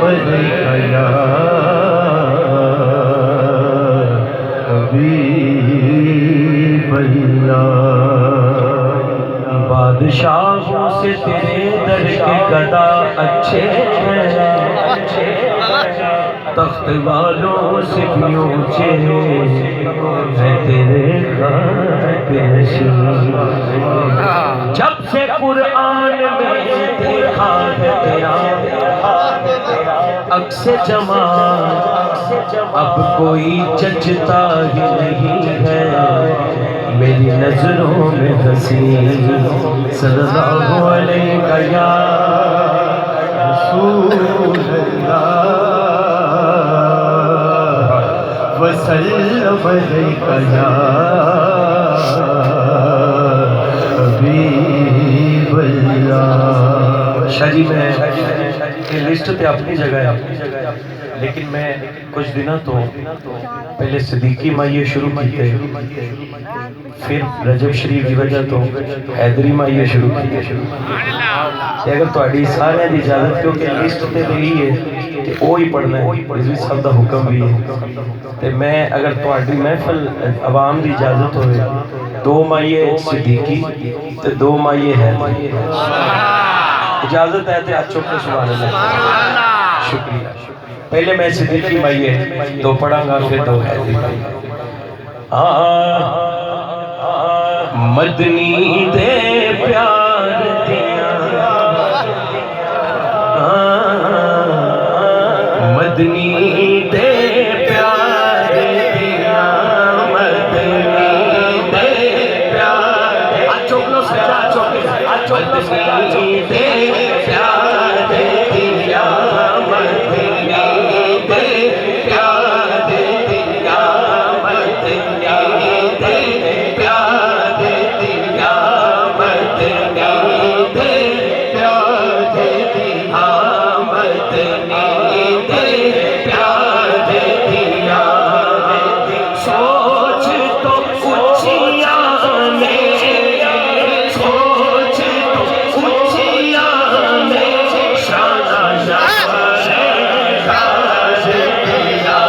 علیک یا حبیب اللہ۔ بادشاہوں سے تیرے در کے گدا اچھے ہیں، تخت والوں سے بھی اونچے ہیں تیرے خط نشین۔ جب سے قرآن میں دیکھا ہے تیرا عکس جمال، اب کوئی جچتا ہی نہیں ہے میری نظروں میں حسین۔ صلی اللہ علیہ یا رسول اللہ وسلم علیک یا حبیب اللہ۔ شاہ جی میں یہ لسٹ تے اپنی جگہ ہے، لیکن میں کچھ دنوں تو پہلے صدیقی مائیے شروع کیتے، پھر رجب شریف کی وجہ تو حیدری مائیے شروع کیتے۔ اگر تہاڈی سارے دی اجازت، کیونکہ لسٹ تے رہی ہے کہ وہی پڑھنا ہے، رضوی صاحب دا حکم بھی ہے، تے میں اگر تہاڈی محفل عوام دی اجازت ہوئے 2 مائیے صدیقی تے 2 مائیے حیدری، اجازت ہے تے آپ چوک کے سبحان اللہ۔ شکریہ۔ پہلے میں صدیقی مائیے 2 پڑھاں گا، پھر 2 حیدری مائیے۔ مدنی دے پیار دیا، مدنی دے پیار دیا، مدنی دے پیار دیا، چوکلو سجا چوکلو، مدنی دے پیار دیا، مدنی دے پیار دیا، مدنی دے پیار دیا، مدنی دے پیار دیا، مدنی دے پیار دیا۔ سوچ تو اونچیاں نے، سوچ تو اونچیاں نے، شانہ یار غاز دیا،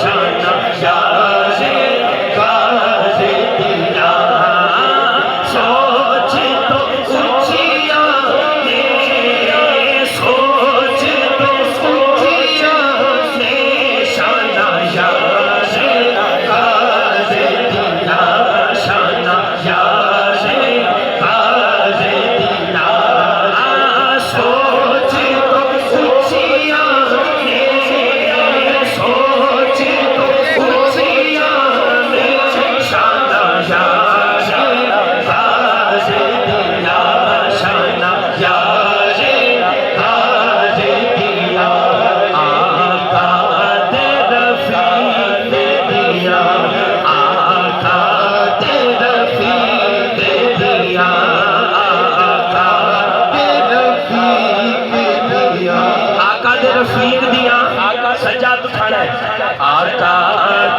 شانہ یار غاز دیا۔ سوچ تو اونچیاں نے، سوچ تو اونچیاں نے، شانہ یار غاز دیا، شانہ یار غاز دیا۔ سوچ تو اونچیاں نے، سوچ تو اونچیاں نے، شانہ یار غاز دیا، شانہ یار غاز دیا۔ آقا دے رفیق دیا، آقا دے رفیق دیا، آقا دے رفیق دیا، آقا دے رفیق دیا، سجاد کھڑا ہے، آقا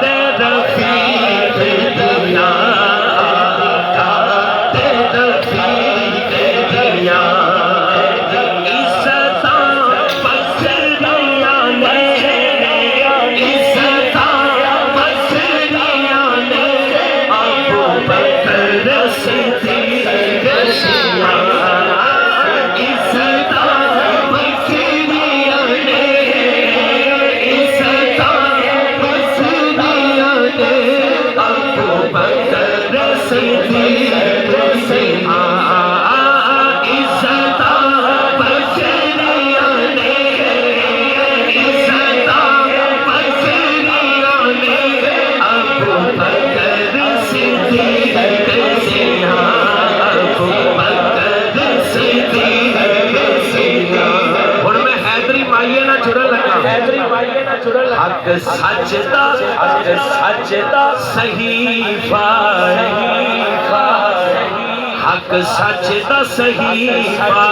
دے رفیق دیا، آقا دے رفیق دیا۔ عزتاں پسریاں نے، عزتاں پسریاں نے، ابو بکر صدیق رشیاں۔ عزتاں پسریاں نے، عزتاں پسریاں نے، ابو بکر صدیق رشیاں۔ عزتاں پسریاں نے، عزتاں پسریاں نے، ابو بکر صدیق رشیاں، ابو بکر صدیق رشیاں۔ ہن میں حیدری مائیے نہ جڑن لگا، حیدری مائیے نہ جڑن لگا۔ حق سچ دا صحیفہ، حق سچ دا صحیفہ، حق سچ دا صحیفہ،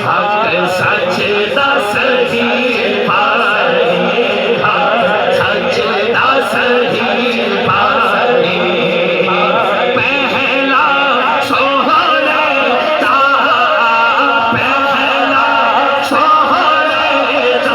حق سچ دا صحیفہ۔ پہلا سوہلے دا، پہلا سوہلے دا،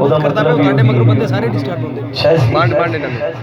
ਉਹਦਾ ਮਤਲਬ ਤੁਹਾਡੇ ਮਗਰੋਂ ਬੰਦੇ ਸਾਰੇ ਡਿਸਟਰਬ ਹੁੰਦੇ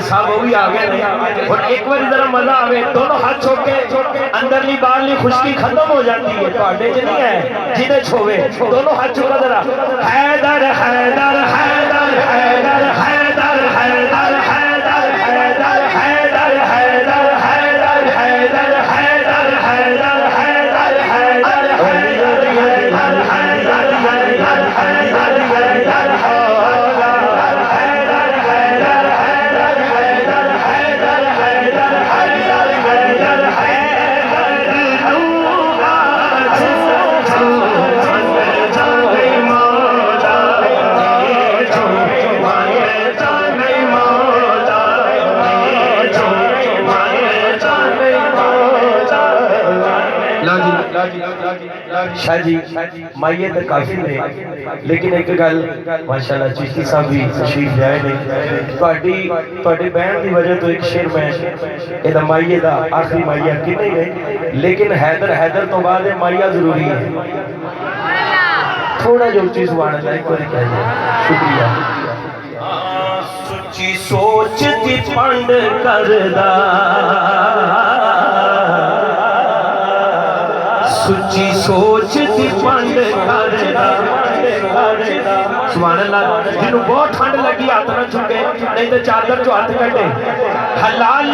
صاحب وہ بھی آگے نہیں اور ایک بار ذرا مزہ آوے دونوں ہاتھ چھوڑ کے اندرلی باہرلی خشکی ختم ہو جاتی ہے پاڑے چ نہیں ہے جیدے چھوے دونوں ہاتھ چھوڑا ذرا حیدر حیدر حیدر حیدر حیدر حیدر حیدر حیدر حیدر حیدر حیدر حیدر حیدر حیدر حیدر شاہ جی مائیے تو کافی نے لیکن ایک گل ماشاءاللہ چشتی صاحب بھی تشریف لائے نے تواڈی بہن دی وجہ تو ایک شعر میں یہ مائیے دا آخری مائیہ کی نہیں ہے لیکن حیدر حیدر تو بعد مائیہ ضروری ہے تھوڑا جو چیز سبحان اللہ ایک بار کہیے شکریہ سچی سوچ دی پنڈ کردا سچی سوچ دی پنڈ کردا سبحان اللہ جنہوں بہت ٹھنڈ لگی ہاتھ نہ چھکے نہیں تو چادر جو ہاتھ کٹے حلال